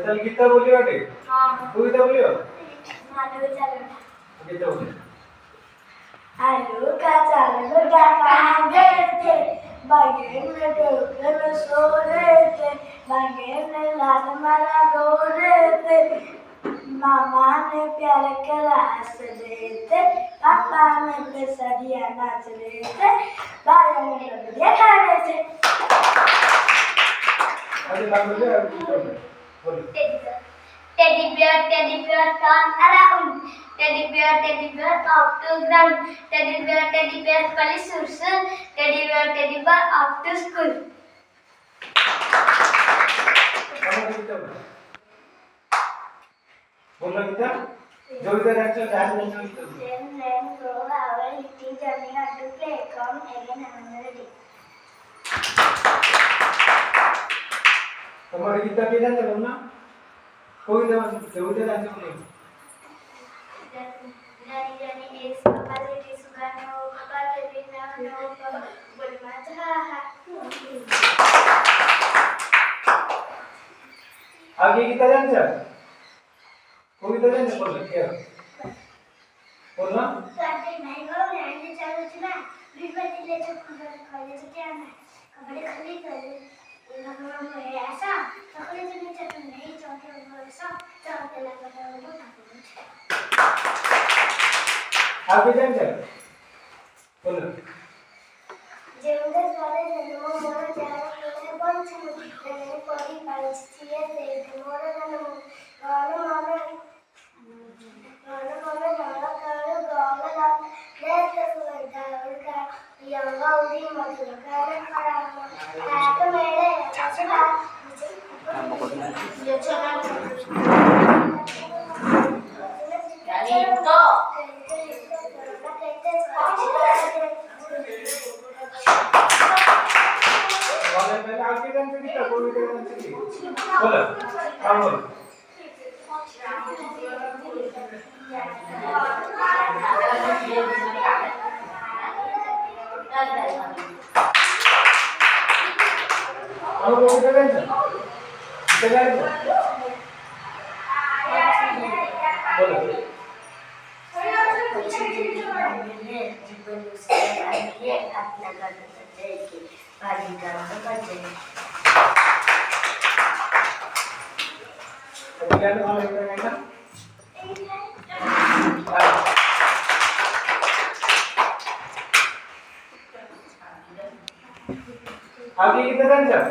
चल गीता बोलियो आगे। हाँ। तू गीता बोलियो। मानो चलो। गीता बोलियो। आलू का चावल का कहाँ गए थे बागेन में डोले में सो रहे थे बागेन में लाल माला रो रहे थे मामा ने प्यार करा हंस रहे थे पापा ने बेसरिया नाच रहे थे भाइयों ने लबड़िया खा रहे थे। अरे बात बोलियो। Teddy bear turn around. Teddy bear off to ground. Teddy bear pali sursu. Teddy bear off to school. बोलो गीता। जो इधर एक्चुअल जान नहीं होता। Then go our little journey to play. Come again another day. तुम्हारे गीता के जान चलो ना। कोई इधर आके बोलो। Journey is Papa little Sugano. Papa little no Papa but macha. आगे गीता जान चल। कोई इधर जान बोल क्या? बोलना। Saturday night go and चलो चला. बीच ले तो कॉलेज क्या है? कपड़े खाली कर ले ऐसा कपड़े से नीचे तो नहीं चौके ऊपर सब चौके लगा था वो आगे जान चल। बोलो। जेवढे झाले जन्म मोर जाने पण छे परी पाहिजे ते मोर जन्म गाणं माने गाणं गाणं लेट का यंगा उडी मधुर गाणं करा काक मेळे चचला ये चला यानी तो वाले पहले आगे जान से गीता कोई इधर जान से बोलो। काम बोलो। अब वो इधर जान चल। इधर जान चल। बोलो। क्या नाम है इनका? आगे किधर जान चल?